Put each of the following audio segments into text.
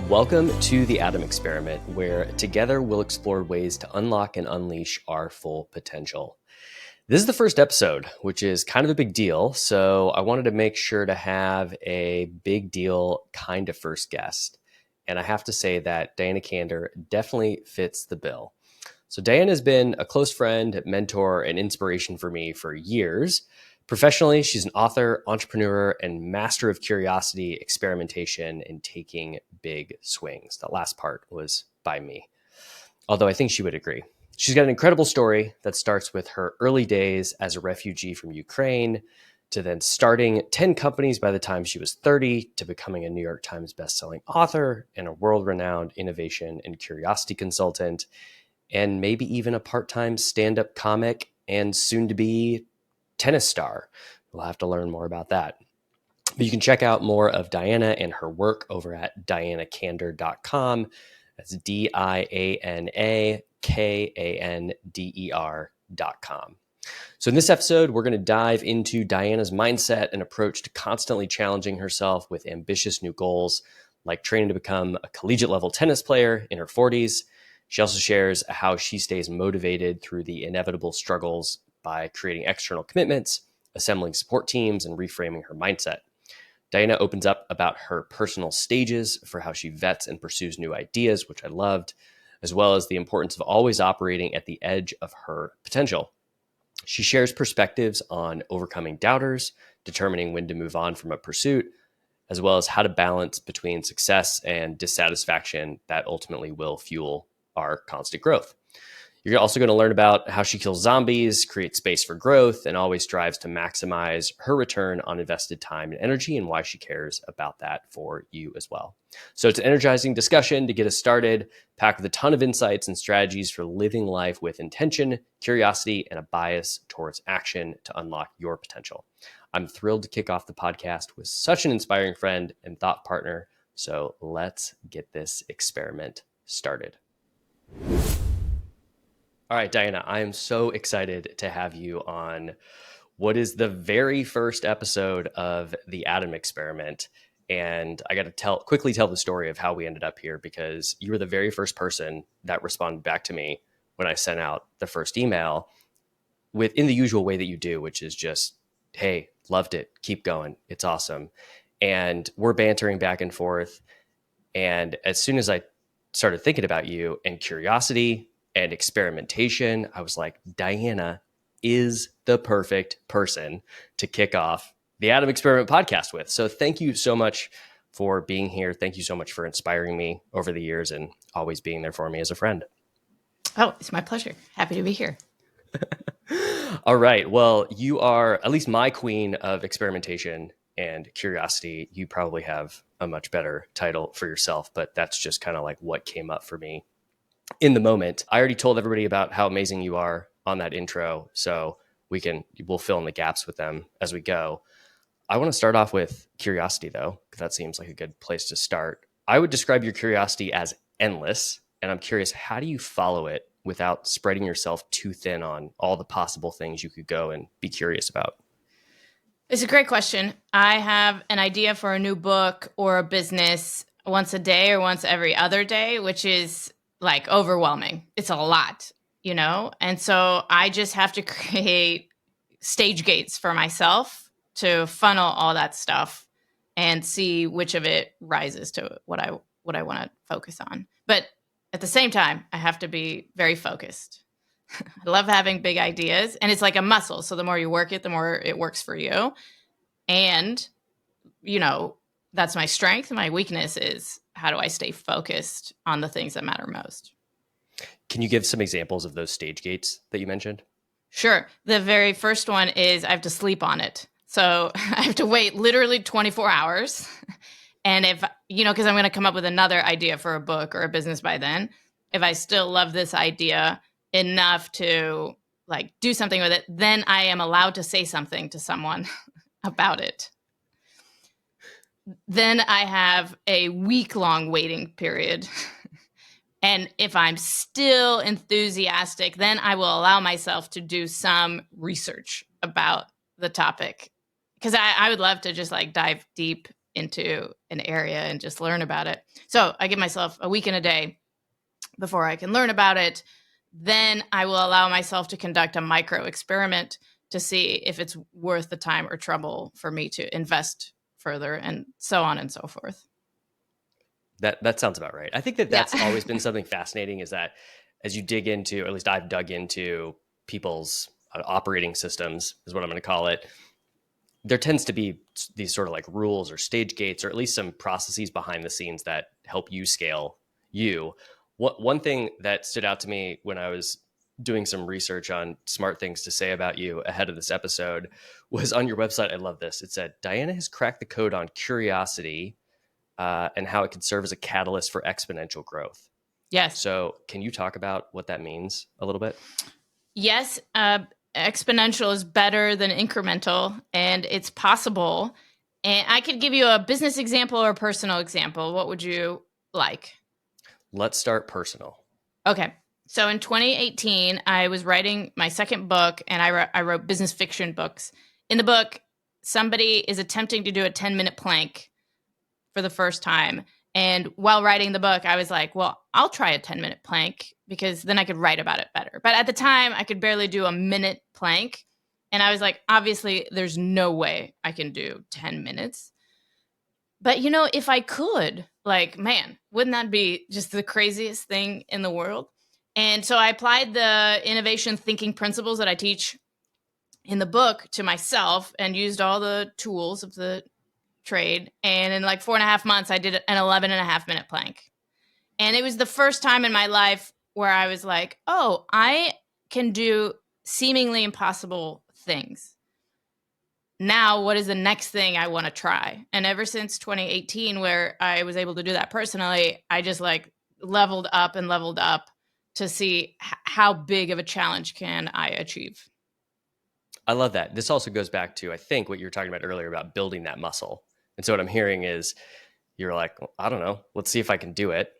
Welcome to the Atom Experiment, where together we'll explore ways to unlock and unleash our full potential. This is the first episode, which is kind of a big deal, so I wanted to make sure to have a big deal kind of first guest. And I have to say that Diana Kander definitely fits the bill. So Diana has been a close friend, mentor, and inspiration for me for years. Professionally, she's an author, entrepreneur, and master of curiosity, experimentation, and taking big swings. That last part was by me, although I think she would agree. She's got an incredible story that starts with her early days as a refugee from Ukraine to then starting 10 companies by the time she was 30 to becoming a New York Times bestselling author and a world-renowned innovation and curiosity consultant, and maybe even a part-time stand-up comic and soon-to-be tennis star. We'll have to learn more about that. But you can check out more of Diana and her work over at dianakander.com. That's DianaKander.com. So in this episode, we're going to dive into Diana's mindset and approach to constantly challenging herself with ambitious new goals, like training to become a collegiate-level tennis player in her 40s. She also shares how she stays motivated through the inevitable struggles by creating external commitments, assembling support teams, and reframing her mindset. Diana opens up about her personal stages for how she vets and pursues new ideas, which I loved, as well as the importance of always operating at the edge of her potential. She shares perspectives on overcoming doubters, determining when to move on from a pursuit, as well as how to balance between success and dissatisfaction that ultimately will fuel our constant growth. You're also going to learn about how she kills zombies, creates space for growth, and always strives to maximize her return on invested time and energy, and why she cares about that for you as well. So it's an energizing discussion to get us started, packed with a ton of insights and strategies for living life with intention, curiosity, and a bias towards action to unlock your potential. I'm thrilled to kick off the podcast with such an inspiring friend and thought partner. So let's get this experiment started. All right, Diana, I am so excited to have you on what is the very first episode of the Atom Experiment. And I got to quickly tell the story of how we ended up here, because you were the very first person that responded back to me when I sent out the first email in the usual way that you do, which is just, hey, loved it. Keep going. It's awesome. And we're bantering back and forth. And as soon as I started thinking about you and curiosity and experimentation, I was like, Diana is the perfect person to kick off the Atom Experiment podcast with. So thank you so much for being here. Thank you so much for inspiring me over the years and always being there for me as a friend. Oh, it's my pleasure. Happy to be here. All right. Well, you are at least my queen of experimentation and curiosity. You probably have a much better title for yourself, but that's just kind of like what came up for me in the moment. I already told everybody about how amazing you are on that intro, so we'll fill in the gaps with them as we go. I want to start off with curiosity, though, because that seems like a good place to start. I would describe your curiosity as endless, and I'm curious, how do you follow it without spreading yourself too thin on all the possible things you could go and be curious about? It's a great question. I have an idea for a new book or a business once a day or once every other day, which is like overwhelming. It's a lot, And so I just have to create stage gates for myself to funnel all that stuff and see which of it rises to what I want to focus on. But at the same time, I have to be very focused. I love having big ideas, and it's like a muscle. So the more you work it, the more it works for you. And, that's my strength. My weakness is, how do I stay focused on the things that matter most? Can you give some examples of those stage gates that you mentioned? Sure. The very first one is I have to sleep on it. So I have to wait literally 24 hours. And if, because I'm going to come up with another idea for a book or a business by then, if I still love this idea enough to do something with it, then I am allowed to say something to someone about it. Then I have a week-long waiting period. And if I'm still enthusiastic, then I will allow myself to do some research about the topic. Because I would love to just dive deep into an area and just learn about it. So I give myself a week and a day before I can learn about it. Then I will allow myself to conduct a micro experiment to see if it's worth the time or trouble for me to invest further, and so on and so forth. That sounds about right. I think that Yeah. that's always been something fascinating, is that as you dig into, or at least I've dug into people's operating systems, is what I'm going to call it, there tends to be these sort of like rules or stage gates, or at least some processes behind the scenes that help you scale you. One thing that stood out to me when I was doing some research on smart things to say about you ahead of this episode was on your website. I love this. It said, Diana has cracked the code on curiosity and how it can serve as a catalyst for exponential growth. Yes. So can you talk about what that means a little bit? Yes. Exponential is better than incremental, and it's possible. And I could give you a business example or a personal example. What would you like? Let's start personal. Okay. So in 2018, I was writing my second book, and I wrote business fiction books. In the book, somebody is attempting to do a 10-minute plank for the first time. And while writing the book, I was like, well, I'll try a 10-minute plank because then I could write about it better. But at the time, I could barely do a minute plank. And I was like, obviously, there's no way I can do 10 minutes. But, if I could, like, man, wouldn't that be just the craziest thing in the world? And so I applied the innovation thinking principles that I teach in the book to myself and used all the tools of the trade. And in like 4.5 months, I did an 11.5-minute plank. And it was the first time in my life where I was like, oh, I can do seemingly impossible things. Now, what is the next thing I want to try? And ever since 2018, where I was able to do that personally, I just like leveled up and leveled up to see how big of a challenge can I achieve. I love that. This also goes back to, I think, what you were talking about earlier about building that muscle. And so what I'm hearing is you're like, well, I don't know, let's see if I can do it.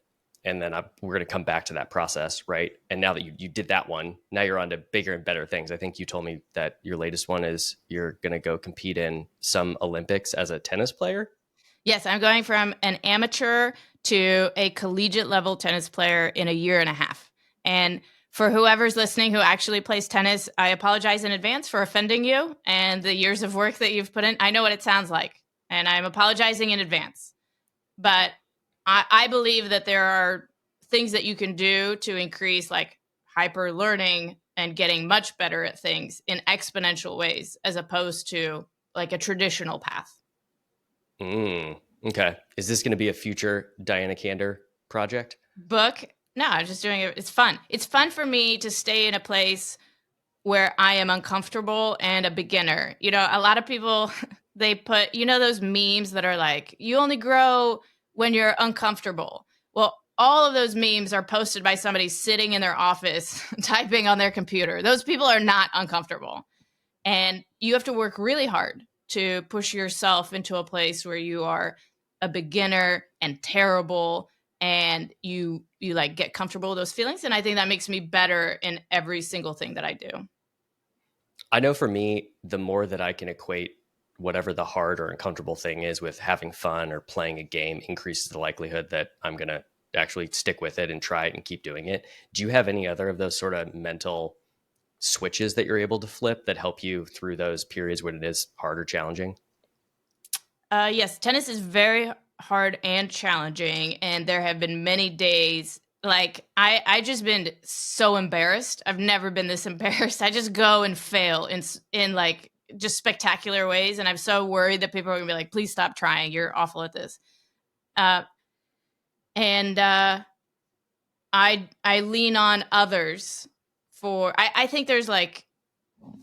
And then we're going to come back to that process, right? And now that you did that one, now you're on to bigger and better things. I think you told me that your latest one is you're going to go compete in some Olympics as a tennis player. Yes, I'm going from an amateur to a collegiate level tennis player in a year and a half. And for whoever's listening who actually plays tennis, I apologize in advance for offending you and the years of work that you've put in. I know what it sounds like, and I'm apologizing in advance. But I believe that there are things that you can do to increase like hyper learning and getting much better at things in exponential ways, as opposed to like a traditional path. Okay. Is this going to be a future Diana Kander project? Book? No, I'm just doing it. It's fun. It's fun for me to stay in a place where I am uncomfortable and a beginner. A lot of people, they put, those memes that are like, you only grow when you're uncomfortable. Well, all of those memes are posted by somebody sitting in their office typing on their computer. Those people are not uncomfortable. And you have to work really hard to push yourself into a place where you are a beginner and terrible, and you like get comfortable with those feelings. And I think that makes me better in every single thing that I do. I know for me, the more that I can equate whatever the hard or uncomfortable thing is with having fun or playing a game, increases the likelihood that I'm going to actually stick with it and try it and keep doing it. Do you have any other of those sort of mental switches that you're able to flip that help you through those periods when it is hard or challenging? Yes, tennis is very hard and challenging, and there have been many days like I just been so embarrassed. I've never been this embarrassed. I just go and fail in like just spectacular ways, and I'm so worried that people are gonna be like, "Please stop trying. You're awful at this." And I lean on others for. I think there's like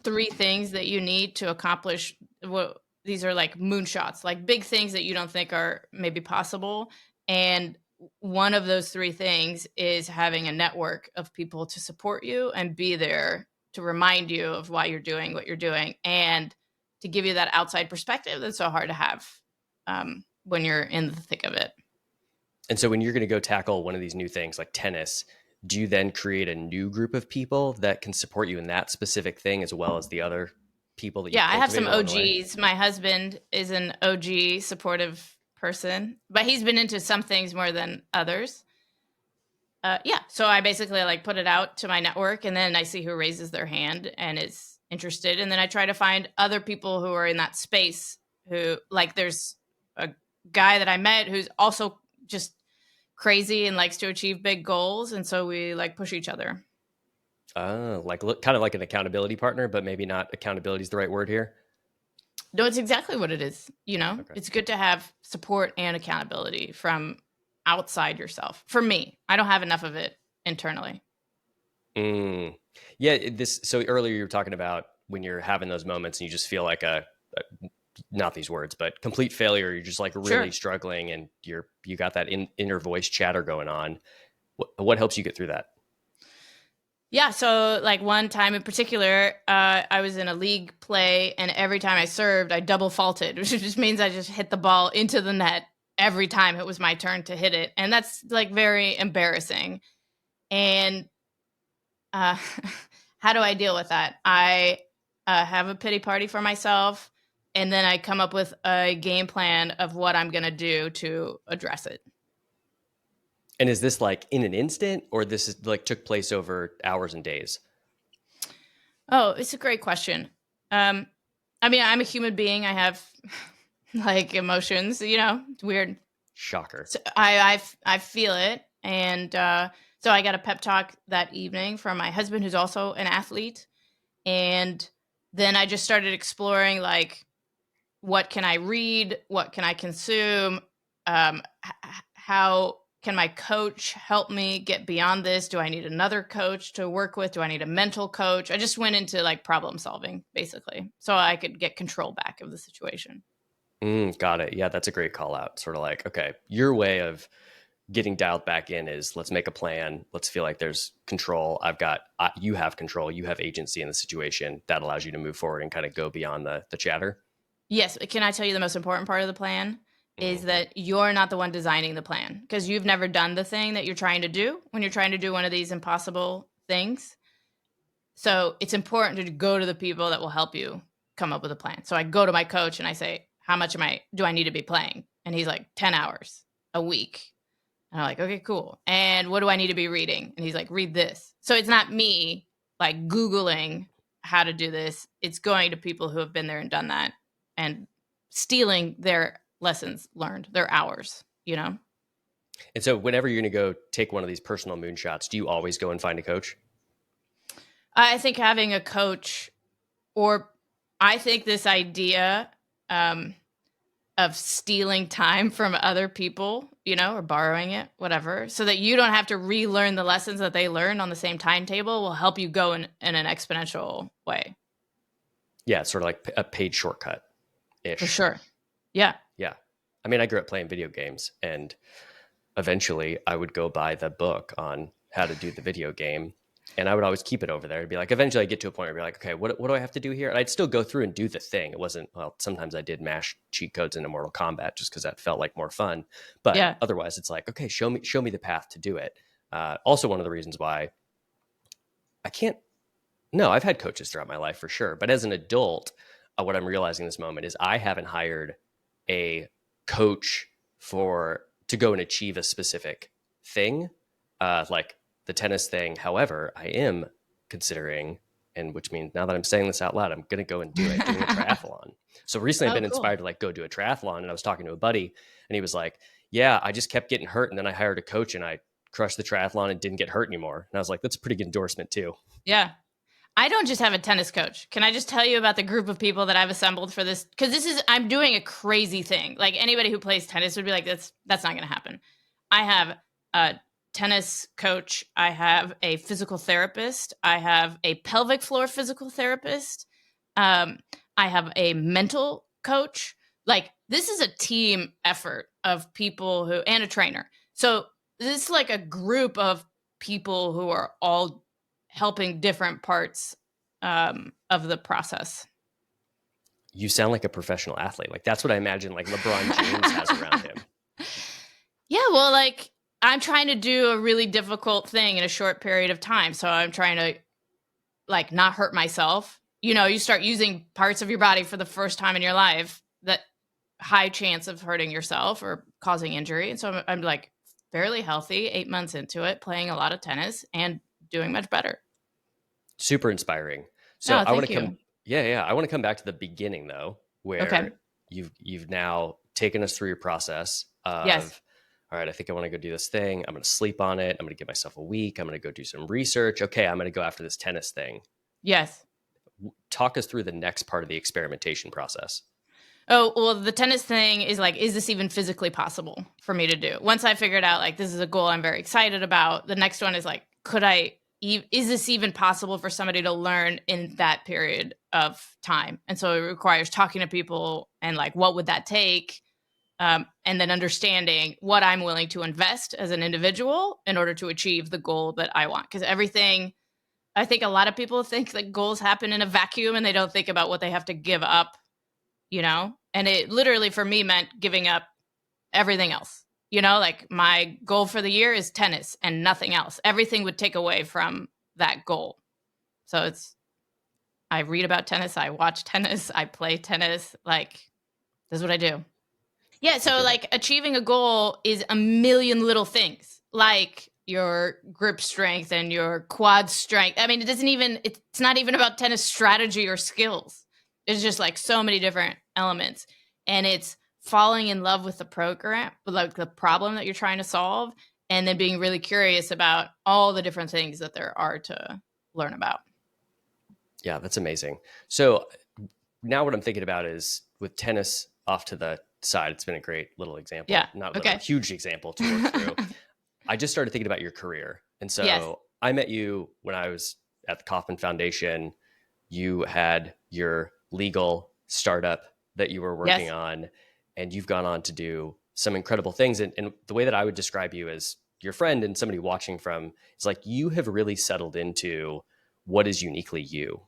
3 things that you need to accomplish what these are like moonshots, like big things that you don't think are maybe possible. And one of those 3 things is having a network of people to support you and be there to remind you of why you're doing what you're doing, and to give you that outside perspective that's so hard to have when you're in the thick of it. And so when you're going to go tackle one of these new things like tennis, do you then create a new group of people that can support you in that specific thing as well as the other people that you Yeah, I have some cultivate along the way? OGs. My husband is an OG supportive person, but he's been into some things more than others. Yeah, so I basically like put it out to my network, and then I see who raises their hand and is interested, and then I try to find other people who are in that space. Who, like, there's a guy that I met who's also just crazy and likes to achieve big goals, and so we like push each other. Like kind of like an accountability partner, but maybe not accountability is the right word here. No, it's exactly what it is. Okay. It's good to have support and accountability from outside yourself. For me, I don't have enough of it internally. Mm. Yeah, so earlier you were talking about when you're having those moments and you just feel like a not these words, but complete failure. You're just like really Sure. struggling, and you got that inner voice chatter going on. What helps you get through that? Yeah, so like one time in particular, I was in a league play, and every time I served, I double faulted, which just means I just hit the ball into the net every time it was my turn to hit it, and that's like very embarrassing. And uh, how do I deal with that? I have a pity party for myself, and then I come up with a game plan of what I'm going to do to address it. And is this like in an instant, or this is like took place over hours and days? Oh, it's a great question. Um, I mean, I'm a human being. I have like emotions. It's weird. Shocker. So I feel it, and so I got a pep talk that evening from my husband, who's also an athlete, and then I just started exploring like what can I read, what can I consume, how can my coach help me get beyond this? Do I need another coach to work with? Do I need a mental coach? I just went into like problem solving basically, so I could get control back of the situation. Got it. Yeah, that's a great call out. Sort of like, okay, your way of getting dialed back in is let's make a plan. Let's feel like there's control. You have control. You have agency in the situation that allows you to move forward and kind of go beyond the chatter. Yes. Can I tell you the most important part of the plan is Hmm. that you're not the one designing the plan because you've never done the thing that you're trying to do when you're trying to do one of these impossible things. So it's important to go to the people that will help you come up with a plan. So I go to my coach and I say, how much do I need to be playing? And he's like, 10 hours a week. And I'm like, okay, cool. And what do I need to be reading? And he's like, read this. So it's not me like Googling how to do this. It's going to people who have been there and done that and stealing their lessons learned, their hours. And so, whenever you're going to go take one of these personal moonshots, do you always go and find a coach? I think having a coach, or I think this idea um, of stealing time from other people, or borrowing it, whatever, so that you don't have to relearn the lessons that they learned on the same timetable will help you go in an exponential way. Yeah, it's sort of like a paid shortcut For ish. sure. Yeah. Yeah. I mean, I grew up playing video games, and eventually I would go buy the book on how to do the video game, and I would always keep it over there. It'd be like, eventually I get to a point where I'd be like, okay, what do I have to do here? And I'd still go through and do the thing. It wasn't, well, sometimes I did mash cheat codes into Mortal Kombat just because that felt like more fun. But Yeah. otherwise it's like, okay, show me the path to do it. Also, one of the reasons why I can't, no, I've had coaches throughout my life for sure. But as an adult, what I'm realizing in this moment is I haven't hired a coach to go and achieve a specific thing, like the tennis thing. However, I am considering, and which means now that I'm saying this out loud, I'm going to go and doing a triathlon. So recently I've Oh, been cool. inspired to like go do a triathlon, and I was talking to a buddy, and he was like, yeah, I just kept getting hurt, and then I hired a coach and I crushed the triathlon and didn't get hurt anymore. And I was like, that's a pretty good endorsement too. Yeah. I don't just have a tennis coach. Can I just tell you about the group of people that I've assembled for this? Because I'm doing a crazy thing. Like anybody who plays tennis would be like, that's not going to happen. I have a tennis coach. I have a physical therapist. I have a pelvic floor physical therapist. Um, I have a mental coach. Like this is a team effort of people and a trainer. So this is like a group of people who are all helping different parts of the process. You sound like a professional athlete. Like that's what I imagine like LeBron James has around him. Yeah, well, like I'm trying to do a really difficult thing in a short period of time. So I'm trying to like not hurt myself. You start using parts of your body for the first time in your life that high chance of hurting yourself or causing injury. And so I'm like fairly healthy, 8 months into it, playing a lot of tennis and doing much better. Super inspiring. So Oh, I want thank to come, you. yeah. I want to come back to the beginning though, Okay. where you've now taken us through your process Yes. of, all right, I think I want to go do this thing. I'm going to sleep on it. I'm going to give myself a week. I'm going to go do some research. Okay, I'm going to go after this tennis thing. Yes. Talk us through the next part of the experimentation process. Oh, well, the tennis thing is like, is this even physically possible for me to do? Once I figured out, like, this is a goal I'm very excited about, the next one is like, is this even possible for somebody to learn in that period of time? And so it requires talking to people and like, what would that take? And then understanding what I'm willing to invest as an individual in order to achieve the goal that I want. Because I think a lot of people think that goals happen in a vacuum and they don't think about what they have to give up, you know? And it literally for me meant giving up everything else. You know, like my goal for the year is tennis and nothing else. Everything would take away from that goal. So I read about tennis, I watch tennis, I play tennis. Like, this is what I do. Yeah, I so feel like like, achieving a goal is a million little things, like your grip strength and your quad strength. I mean, it's not even about tennis strategy or skills. It's just like so many different elements. And it's falling in love with the program, like the problem that you're trying to solve, and then being really curious about all the different things that there are to learn about. yeah, that's amazing. So now what I'm thinking about is with tennis off to the side, it's been a great little Yeah. example, not little, Okay. huge example to work through. I just started thinking about your career. And Yes. so I met you when I was at the Kauffman Foundation. You had your legal startup that you were working Yes. on, and you've gone on to do some incredible things. And the way that I would describe you as your friend and somebody watching from is like you have really settled into what is uniquely you.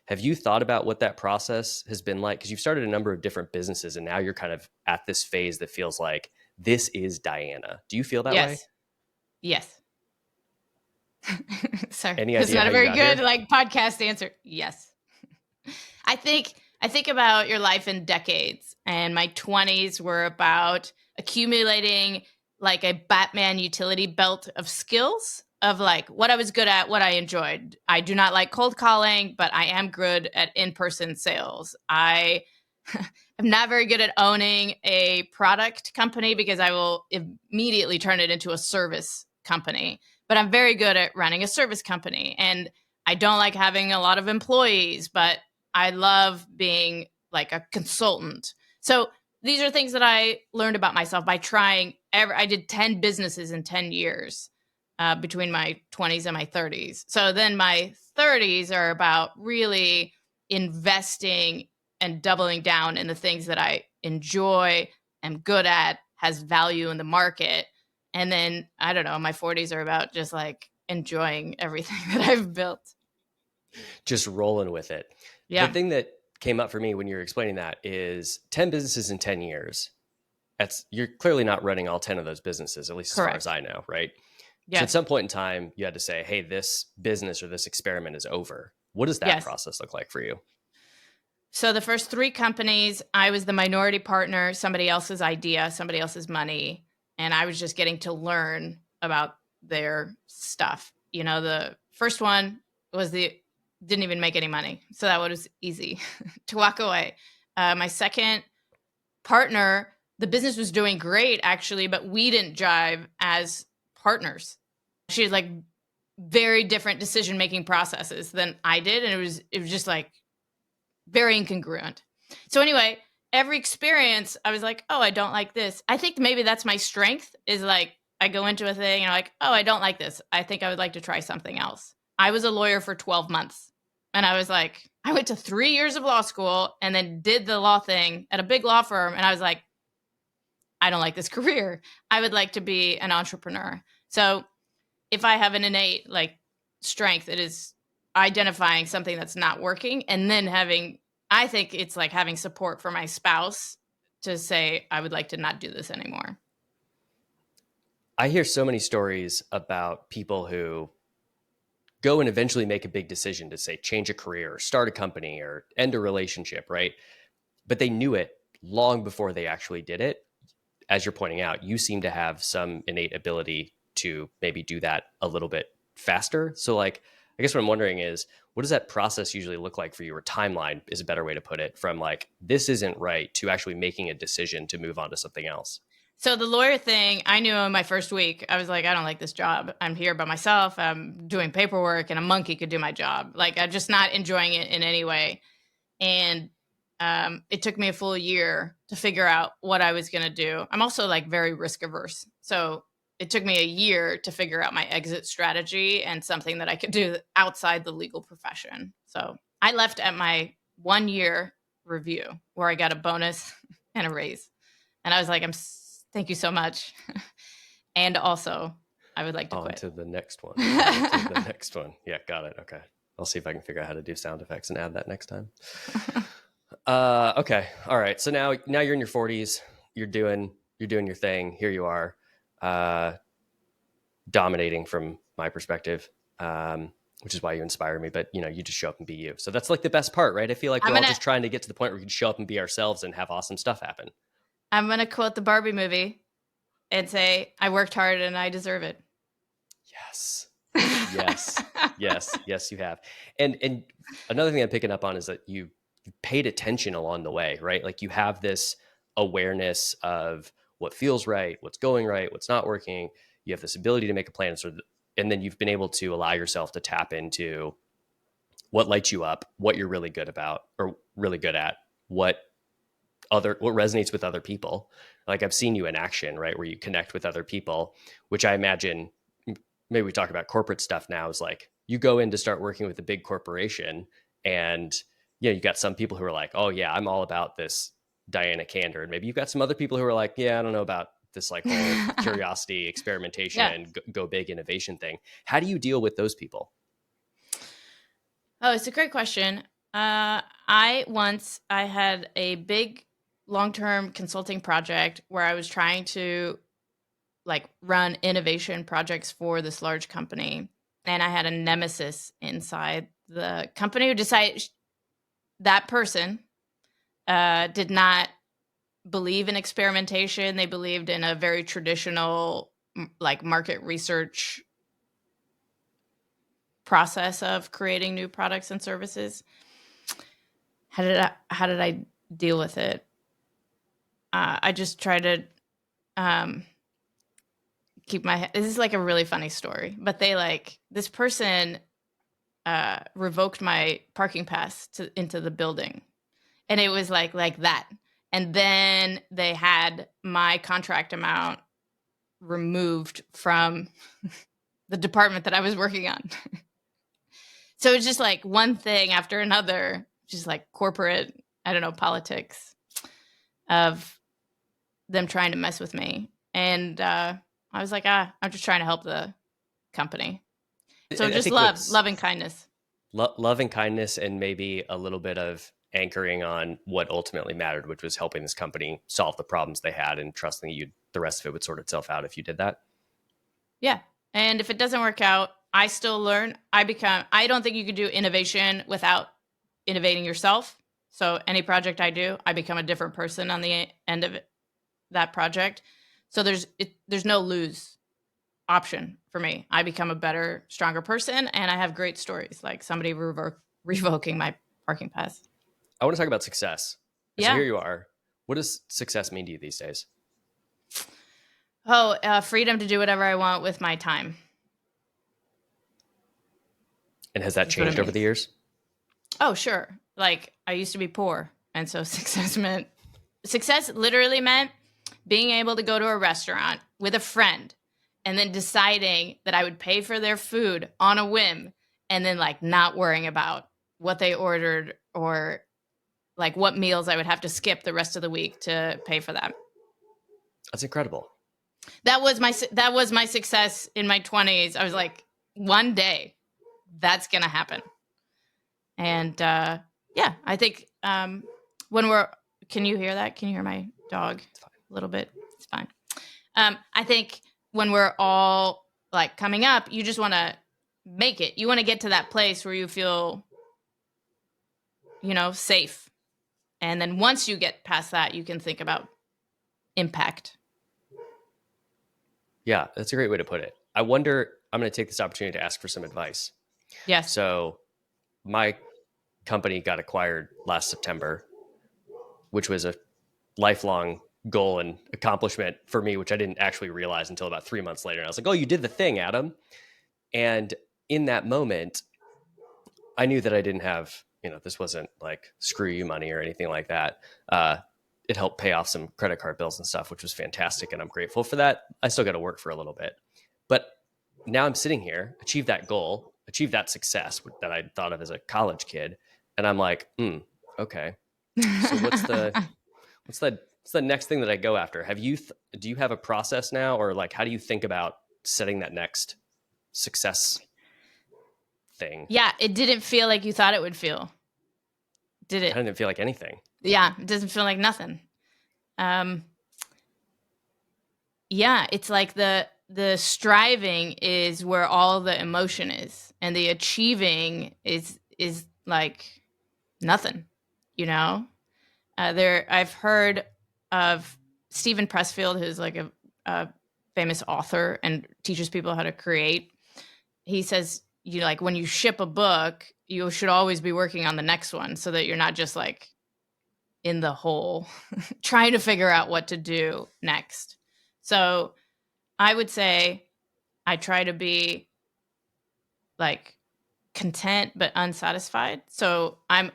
Have you thought about what that process has been like? Because you've started a number of different businesses and now you're kind of at this phase that feels like this is Diana. Do you feel that way? Yes. Yes. Sorry, Any it's idea not how a you very got good here? like podcast answer. Yes. I think about your life in decades, and my 20s were about accumulating like a Batman utility belt of skills of like what I was good at, what I enjoyed. I do not like cold calling, but I am good at in-person sales. I am not very good at owning a product company because I will immediately turn it into a service company. But I'm very good at running a service company. And I don't like having a lot of employees, but I love being like a consultant. So these are things that I learned about myself by trying. I did 10 businesses in 10 years between my 20s and my 30s. So then my 30s are about really investing and doubling down in the things that I enjoy, am good at, has value in the market. And then I don't know, my 40s are about just like enjoying everything that I've built. Just rolling with it. The Yeah. thing that came up for me when you were explaining that is 10 businesses in 10 years. You're clearly not running all 10 of those businesses, at least as far as Correct. I know, right? So at Yes. some point in time, you had to say, hey, this business or this experiment is over. What does that Yes. process look like for you? So the first three companies, I was the minority partner, somebody else's idea, somebody else's money, and I was just getting to learn about their stuff. You know, the first one was the didn't even make any money, so that was easy to walk away. My second partner, the business was doing great actually, but we didn't jive as partners. She had like very different decision making processes than I did, and it was just like very incongruent. So anyway, every experience, I was like, oh, I don't like this. I think maybe that's my strength is like, I go into a thing and I'm like, oh, I don't like this. I think I would like to try something else. I was a lawyer for 12 months. And I was like, I went to 3 years of law school and then did the law thing at a big law firm. And I was like, I don't like this career. I would like to be an entrepreneur. So if I have an innate like strength, it is identifying something that's not working and then I think it's like having support for my spouse to say, I would like to not do this anymore. I hear so many stories about people who go and eventually make a big decision to say change a career or start a company or end a relationship, right? But they knew it long before they actually did it. As you're pointing out, you seem to have some innate ability to maybe do that a little bit faster. So like, I guess what I'm wondering is, what does that process usually look like for you? Or timeline is a better way to put it, from like, this isn't right, to actually making a decision to move on to something else. So the lawyer thing, I knew in my first week, I was like, I don't like this job. I'm here by myself. I'm doing paperwork and a monkey could do my job. Like, I'm just not enjoying it in any way. And it took me a full year to figure out what I was going to do. I'm also like very risk averse. So it took me a year to figure out my exit strategy and something that I could do outside the legal profession. So I left at my 1 year review where I got a bonus and a raise. And I was like, thank you so much. And also, I would like to quit. On to the next one. On to the next one. Yeah, got it. Okay. I'll see if I can figure out how to do sound effects and add that next time. Okay. All right. So now you're in your 40s. You're doing your thing. Here you are, dominating from my perspective, which is why you inspire me. But you just show up and be you. So that's like the best part, right? I feel like we're all just trying to get to the point where we can show up and be ourselves and have awesome stuff happen. I'm going to quote the Barbie movie and say, I worked hard and I deserve it. Yes. Yes, you have. And another thing I'm picking up on is that you paid attention along the way, right? Like you have this awareness of what feels right, what's going right, what's not working. You have this ability to make a plan, and then you've been able to allow yourself to tap into what lights you up, what you're really good about or really good at, what resonates with other people. Like I've seen you in action, right? Where you connect with other people, which I imagine, maybe we talk about corporate stuff now, is like you go in to start working with a big corporation and you got some people who are like, oh yeah, I'm all about this Diana Kander. And maybe you've got some other people who are like, yeah, I don't know about this like whole curiosity, experimentation, go big innovation thing. How do you deal with those people? Oh, it's a great question. I had a big long-term consulting project where I was trying to like run innovation projects for this large company. And I had a nemesis inside the company who decided that person did not believe in experimentation. They believed in a very traditional like market research process of creating new products and services. How did I deal with it? I just try to keep my head. This is like a really funny story, but this person revoked my parking pass into the building, and it was like that. And then they had my contract amount removed from the department that I was working on. So it's just like one thing after another, just like corporate, I don't know, politics of them trying to mess with me. And I was like, I'm just trying to help the company. So just love and kindness. Love and kindness, and maybe a little bit of anchoring on what ultimately mattered, which was helping this company solve the problems they had and trusting the rest of it would sort itself out if you did that. Yeah. And if it doesn't work out, I still learn. I don't think you could do innovation without innovating yourself. So any project I do, I become a different person on the end of that project. So there's no lose option for me. I become a better, stronger person, and I have great stories, like somebody revoking my parking pass. I want to talk about success. Yeah. So here you are. What does success mean to you these days? Freedom to do whatever I want with my time. And has that changed over the years? Oh, sure. Like I used to be poor. And so success literally meant being able to go to a restaurant with a friend and then deciding that I would pay for their food on a whim and then like not worrying about what they ordered or like what meals I would have to skip the rest of the week to pay for them. That's incredible. That was my success in my 20s. I was like, one day that's going to happen. And yeah, I think can you hear that? Can you hear my dog a little bit? It's fine. I think when we're all like coming up, you just want to make it. You want to get to that place where you feel, safe And then once you get past that, you can think about impact. Yeah, that's a great way to put it. I wonder, I'm going to take this opportunity to ask for some advice. Yes. So my company got acquired last September, which was a lifelong goal and accomplishment for me, which I didn't actually realize until about 3 months later. And I was like, oh, you did the thing, Adam. And in that moment, I knew that I didn't have, this wasn't like screw you money or anything like that. It helped pay off some credit card bills and stuff, which was fantastic. And I'm grateful for that. I still got to work for a little bit. But now I'm sitting here, achieved that goal, achieved that success that I thought of as a college kid. And I'm like, okay. So what's the next thing that I go after? Do you have a process now, or like, how do you think about setting that next success thing? Yeah, it didn't feel like you thought it would feel. Did I it? didn't feel like anything. Yeah, it doesn't feel like nothing. Yeah, it's like the striving is where all the emotion is, and the achieving is like nothing, you know? I've heard of Stephen Pressfield, who's like a famous author and teaches people how to create. He says, like when you ship a book, you should always be working on the next one so that you're not just like in the hole trying to figure out what to do next. So I would say I try to be like content but unsatisfied. So I'm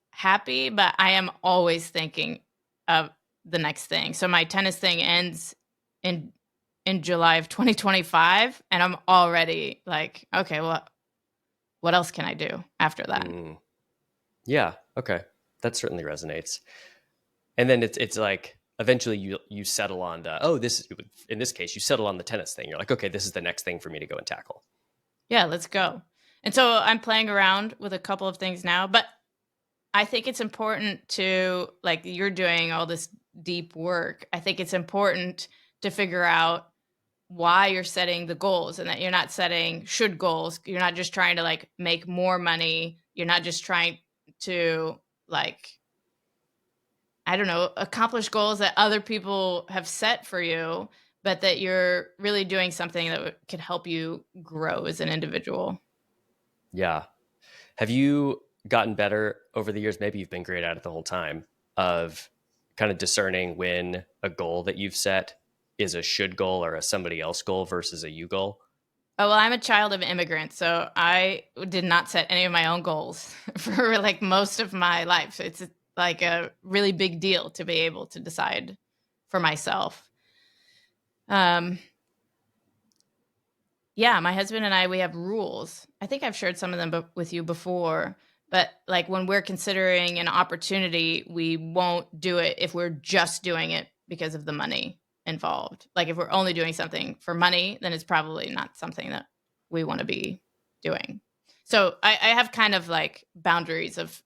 happy, but I am always thinking of the next thing. So my tennis thing ends in July of 2025, and I'm already like, okay, well, what else can I do after that? Yeah. Okay. That certainly resonates. And then it's like eventually you settle on in this case, you settle on the tennis thing. You're like, okay, this is the next thing for me to go and tackle. Yeah, let's go. And so I'm playing around with a couple of things now, but I think it's important to, like, you're doing all this deep work. I think it's important to figure out why you're setting the goals, and that you're not setting should goals. You're not just trying to like make more money. You're not just trying to like, I don't know, accomplish goals that other people have set for you, but that you're really doing something that could help you grow as an individual. Yeah. Have you gotten better over the years? Maybe you've been great at it the whole time, of kind of discerning when a goal that you've set is a should goal or a somebody else goal versus a you goal? Oh, well, I'm a child of immigrants, so I did not set any of my own goals for like most of my life. It's like a really big deal to be able to decide for myself. Yeah, my husband and I, we have rules. I think I've shared some of them with you before, but like when we're considering an opportunity, we won't do it if we're just doing it because of the money involved. Like if we're only doing something for money, then it's probably not something that we want to be doing. So I have kind of like boundaries of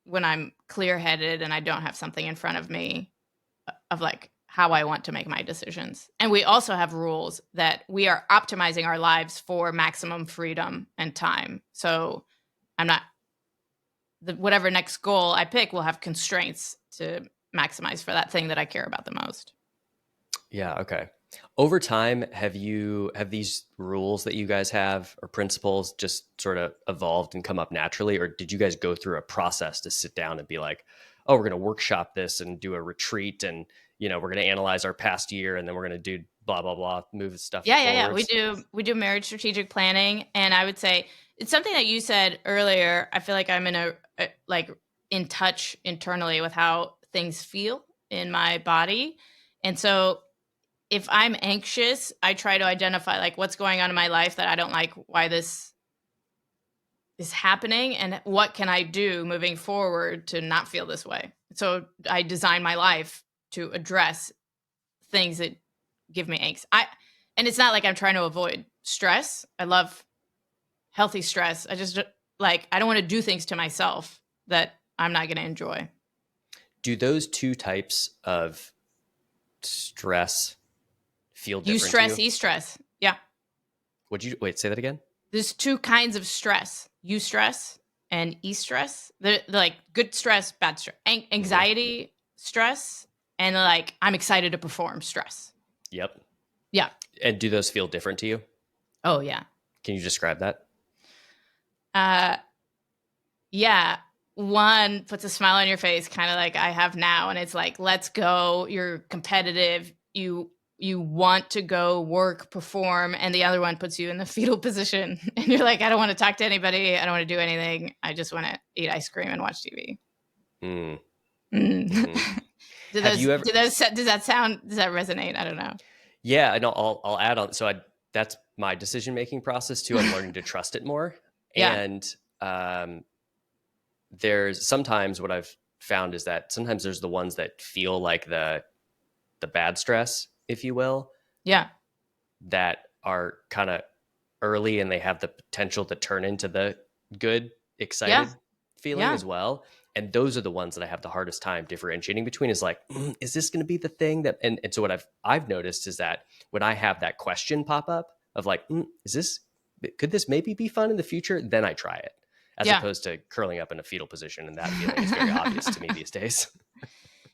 when I'm clear headed and I don't have something in front of me of like how I want to make my decisions. And we also have rules that we are optimizing our lives for maximum freedom and time. So I'm not, whatever next goal I pick will have constraints to maximize for that thing that I care about the most. Yeah. Okay. Over time, have these rules that you guys have or principles just sort of evolved and come up naturally? Or did you guys go through a process to sit down and be like, oh, we're going to workshop this and do a retreat, and, we're going to analyze our past year, and then we're going to do blah, blah, blah, move stuff Yeah. forwards? We do marriage strategic planning. And I would say it's something that you said earlier. I feel like I'm like in touch internally with how things feel in my body. And so if I'm anxious, I try to identify like what's going on in my life that I don't like, why this is happening, and what can I do moving forward to not feel this way. So I design my life to address things that give me angst. And it's not like I'm trying to avoid stress. I love healthy stress. I just like, I don't want to do things to myself that I'm not going to enjoy. Do those two types of stress feel different Eustress, to you? e-stress. Yeah. Say that again? There's two kinds of stress. Eustress and e-stress. They're like good stress, bad stress, anxiety, stress, and like I'm excited to perform stress. Yep. Yeah. And do those feel different to you? Oh yeah. Can you describe that? Uh, yeah. One puts a smile on your face, kind of like I have now, and it's like, let's go. You're competitive. You want to go work, perform, and the other one puts you in the fetal position, and you're like, I don't want to talk to anybody. I don't want to do anything. I just want to eat ice cream and watch TV. Mm. Mm. Mm-hmm. Does that resonate? I don't know. Yeah, and I'll add on. So that's my decision making process too. I'm learning to trust it more, Yeah. and there's sometimes what I've found is that sometimes there's the ones that feel like the bad stress, if you will. Yeah. That are kind of early and they have the potential to turn into the good, excited feeling as well. And those are the ones that I have the hardest time differentiating between is like, is this going to be the thing that, and so what I've noticed is that when I have that question pop up of like, could this maybe be fun in the future? Then I try it as opposed to curling up in a fetal position. And that feeling is very obvious to me these days.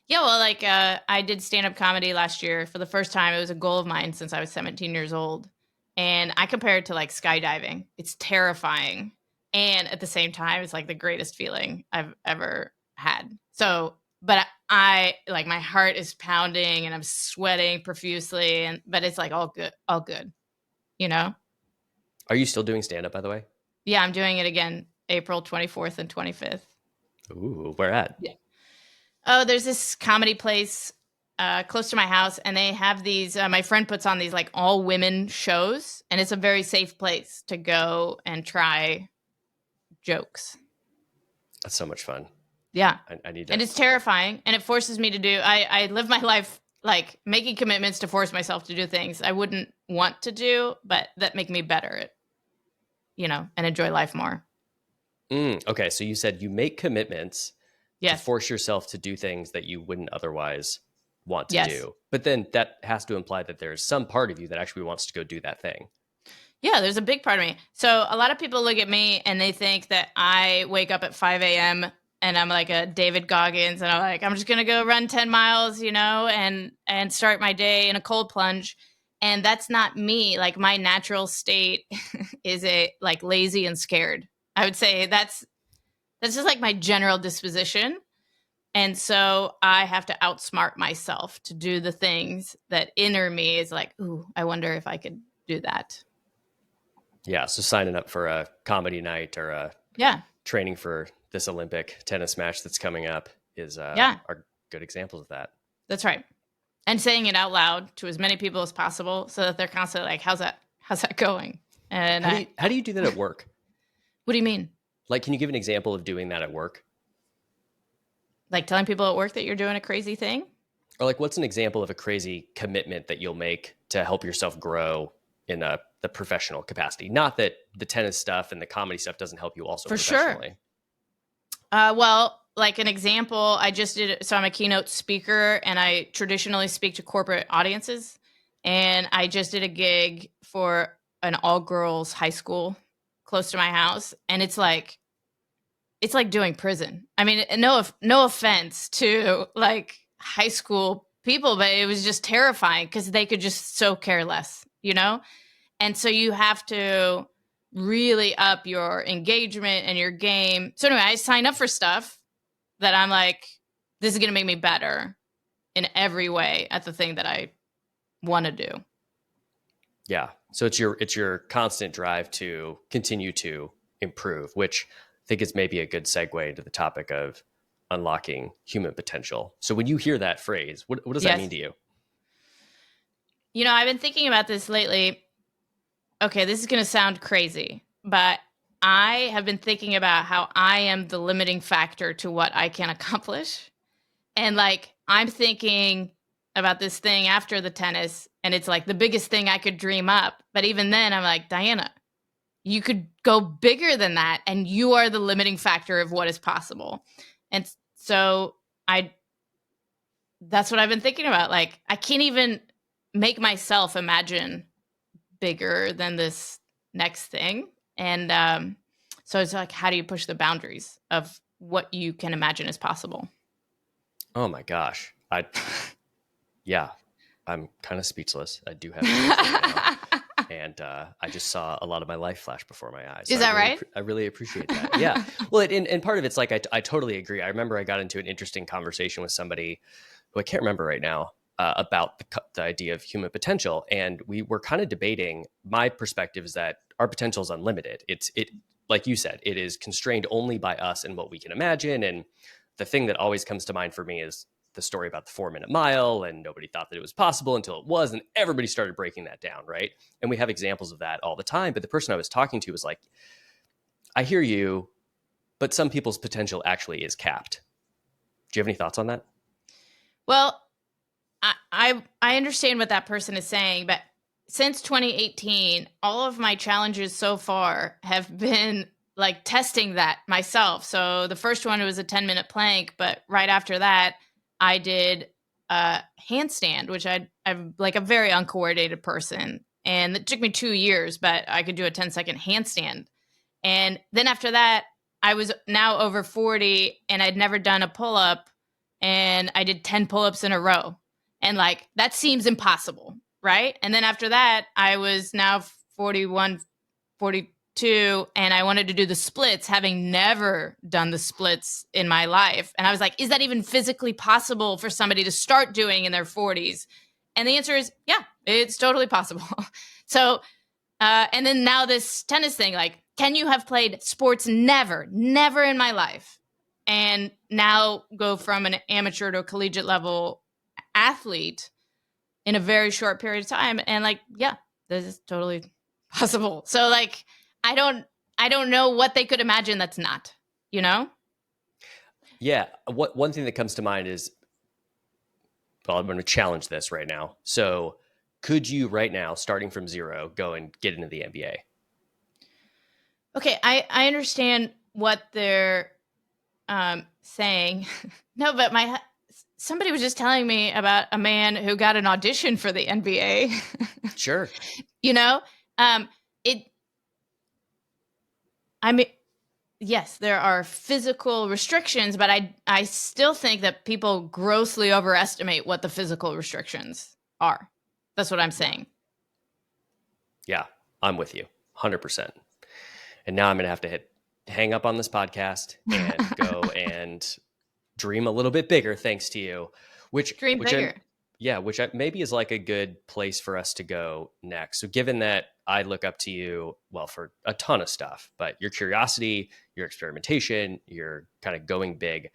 Yeah, well, like I did stand-up comedy last year for the first time. It was a goal of mine since I was 17 years old. And I compare it to like skydiving. It's terrifying. And at the same time, it's like the greatest feeling I've ever had. So, but I like my heart is pounding and I'm sweating profusely, but it's like all good, you know? Are you still doing stand-up, by the way? Yeah, I'm doing it again, April 24th and 25th. Ooh, where at? Yeah. Oh, there's this comedy place close to my house, and they have these. My friend puts on these like all women shows, and it's a very safe place to go and try jokes. That's so much fun. Yeah, I need to. And it's terrifying, and it forces me to do. I live my life like making commitments to force myself to do things I wouldn't want to do, but that make me better at, and enjoy life more. Okay, so you said you make commitments. Yes. To force yourself to do things that you wouldn't otherwise want to Yes. do. But then that has to imply that there's some part of you that actually wants to go do that thing. Yeah, there's a big part of me. So a lot of people look at me and they think that I wake up at 5 a.m. and I'm like a David Goggins and I'm just going to go run 10 miles, and start my day in a cold plunge. And that's not me. Like my natural state is like lazy and scared. I would say that's just like my general disposition. And so I have to outsmart myself to do the things that inner me is like, ooh, I wonder if I could do that. Yeah. So signing up for a comedy night or training for this Olympic tennis match that's coming up are good examples of that. That's right. And saying it out loud to as many people as possible so that they're constantly like, how's that going? And how do you do that at work? What do you mean? Like, can you give an example of doing that at work? Like telling people at work that you're doing a crazy thing? Or like, what's an example of a crazy commitment that you'll make to help yourself grow in the professional capacity? Not that the tennis stuff and the comedy stuff doesn't help you also professionally. Sure. Well, like an example, I just did, so I'm a keynote speaker and I traditionally speak to corporate audiences. And I just did a gig for an all girls high school close to my house. And it's like doing prison. I mean, no offense to like high school people, but it was just terrifying because they could just so care less, And so you have to really up your engagement and your game. So anyway, I sign up for stuff that I'm like, this is going to make me better in every way at the thing that I want to do. Yeah. So it's your constant drive to continue to improve, which I think is maybe a good segue into the topic of unlocking human potential. So when you hear that phrase, what does that mean to you? I've been thinking about this lately. Okay, this is going to sound crazy, but I have been thinking about how I am the limiting factor to what I can accomplish. And like, I'm thinking about this thing after the tennis, and it's like the biggest thing I could dream up. But even then, I'm like, Diana, you could go bigger than that, and you are the limiting factor of what is possible. And so that's what I've been thinking about. Like, I can't even make myself imagine bigger than this next thing. And So it's like, how do you push the boundaries of what you can imagine is possible? Oh my gosh. Yeah, I'm kind of speechless. I do have chills right now. And I just saw a lot of my life flash before my eyes. Is So that right? I really appreciate that. Yeah. Well, and part of it's like, I totally agree. I remember I got into an interesting conversation with somebody who I can't remember right now about the idea of human potential. And we were kind of debating, my perspective is that our potential is unlimited. Like you said, it is constrained only by us and what we can imagine. And the thing that always comes to mind for me is the story about the 4-minute mile, and nobody thought that it was possible until it was, and everybody started breaking that down, right? And we have examples of that all the time. But the person I was talking to was like, I hear you, but some people's potential actually is capped. Do you have any thoughts on that? Well, I understand what that person is saying, but since 2018, all of my challenges so far have been like testing that myself. So the first one was a 10-minute plank, but right after that, I did a handstand, which I'm like a very uncoordinated person. And it took me 2 years, but I could do a 10-second handstand. And then after that, I was now over 40 and I'd never done a pull up, and I did 10 pull ups in a row. And like, that seems impossible, right? And then after that, I was now 41, 42, and I wanted to do the splits, having never done the splits in my life. And I was like, is that even physically possible for somebody to start doing in their 40s? And the answer is, yeah, it's totally possible. So, and then now this tennis thing, like, can you have played sports? Never, never in my life. And now go from an amateur to a collegiate level athlete in a very short period of time. And like, yeah, this is totally possible. So like, I don't know what they could imagine that's not, you know? Yeah. One thing that comes to mind is, well, I'm going to challenge this right now. So could you right now, starting from zero, go and get into the NBA? Okay, I understand what they're saying. No, but somebody was just telling me about a man who got an audition for the NBA. Sure. You know, it. I mean, yes, there are physical restrictions, but I still think that people grossly overestimate what the physical restrictions are. That's what I'm saying. Yeah, I'm with you 100%. And now I'm going to have to hang up on this podcast and go and dream a little bit bigger, thanks to you, Dream bigger. which maybe is like a good place for us to go next. So given that I look up to you, well, for a ton of stuff, but your curiosity, your experimentation, your kind of going big,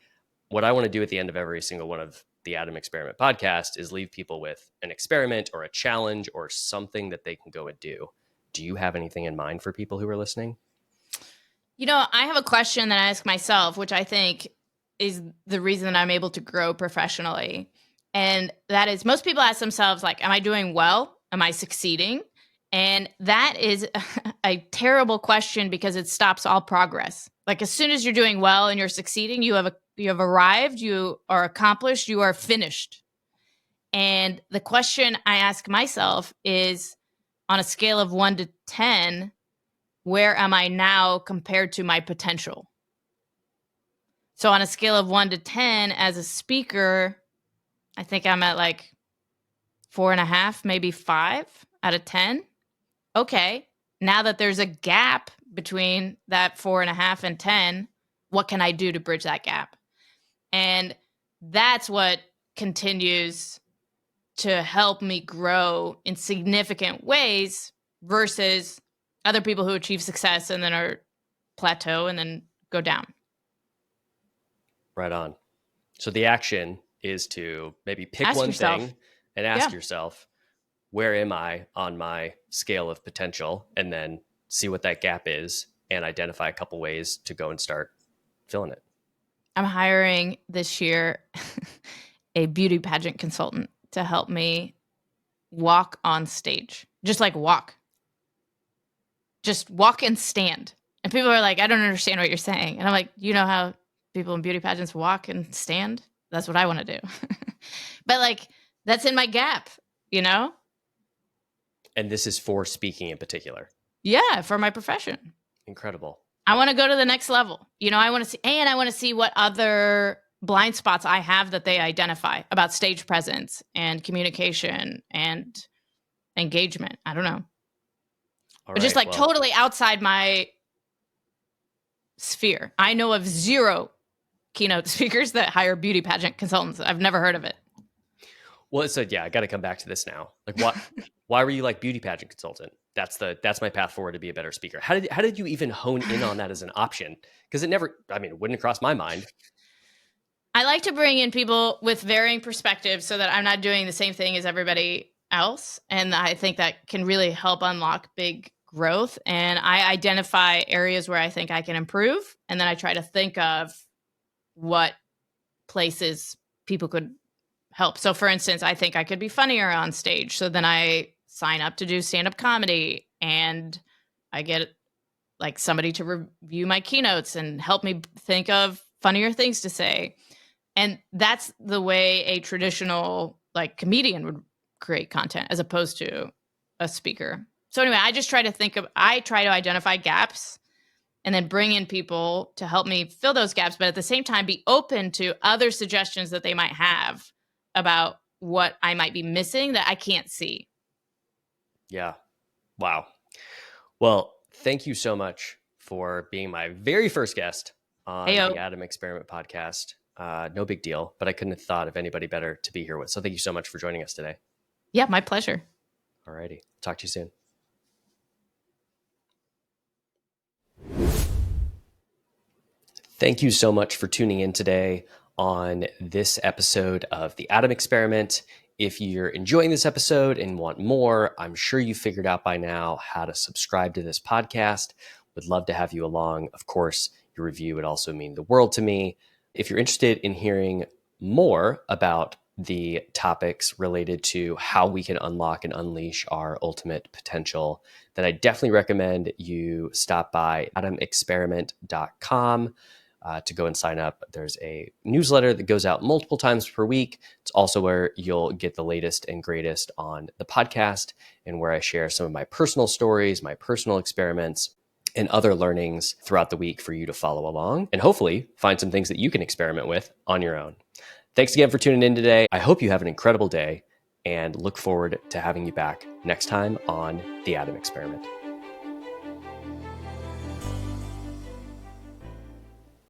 what I want to do at the end of every single one of the Adam Experiment podcast is leave people with an experiment or a challenge or something that they can go and do. Do you have anything in mind for people who are listening? You know, I have a question that I ask myself, which I think is the reason that I'm able to grow professionally. And that is, most people ask themselves, like, am I doing well? Am I succeeding? And that is a terrible question because it stops all progress. Like, as soon as you're doing well and you're succeeding, you have arrived, you are accomplished, you are finished. And the question I ask myself is, on a scale of 1 to 10, where am I now compared to my potential? So on a scale of 1 to 10 as a speaker, I think I'm at like 4.5, maybe 5 out of 10. Okay. Now that there's a gap between that 4.5 and 10, what can I do to bridge that gap? And that's what continues to help me grow in significant ways versus other people who achieve success and then are plateau and then go down. Right on. So the action is to maybe pick Ask one yourself. thing and ask yourself, where am I on my scale of potential? And then see what that gap is and identify a couple ways to go and start filling it. I'm hiring this year a beauty pageant consultant to help me walk on stage. Just like walk. Just walk and stand. And people are like, I don't understand what you're saying. And I'm like, you know how people in beauty pageants walk and stand? That's what I want to do. But like, that's in my gap, you know? And this is for speaking in particular. Yeah, for my profession. Incredible. I want to go to the next level. I want to see what other blind spots I have that they identify about stage presence and communication and engagement. I don't know. All But just right. like Well, totally outside my sphere. I know of 0 keynote speakers that hire beauty pageant consultants. I've never heard of it. well, so yeah, I got to come back to this now. Like, why were you like beauty pageant consultant? That's my path forward to be a better speaker. How did you even hone in on that as an option? Because it wouldn't cross my mind. I like to bring in people with varying perspectives so that I'm not doing the same thing as everybody else. And I think that can really help unlock big growth. And I identify areas where I think I can improve. And then I try to think of what places people could help. So, for instance, I think I could be funnier on stage. So then I sign up to do stand-up comedy, and I get like somebody to review my keynotes and help me think of funnier things to say. And that's the way a traditional like comedian would create content as opposed to a speaker. So anyway, I try to identify gaps and then bring in people to help me fill those gaps, but at the same time be open to other suggestions that they might have about what I might be missing that I can't see. Yeah. Wow. Well, thank you so much for being my very first guest on Heyo. the Adam Experiment podcast. No big deal, but I couldn't have thought of anybody better to be here with. So thank you so much for joining us today. Yeah, my pleasure. All righty. Talk to you soon. Thank you so much for tuning in today on this episode of the Adam Experiment. If you're enjoying this episode and want more, I'm sure you figured out by now how to subscribe to this podcast. Would love to have you along. Of course, your review would also mean the world to me. If you're interested in hearing more about the topics related to how we can unlock and unleash our ultimate potential, then I definitely recommend you stop by adamexperiment.com. To go and sign up. There's a newsletter that goes out multiple times per week. It's also where you'll get the latest and greatest on the podcast, and where I share some of my personal stories, my personal experiments, and other learnings throughout the week for you to follow along and hopefully find some things that you can experiment with on your own. Thanks again for tuning in today. I hope you have an incredible day and look forward to having you back next time on The Adam Experiment.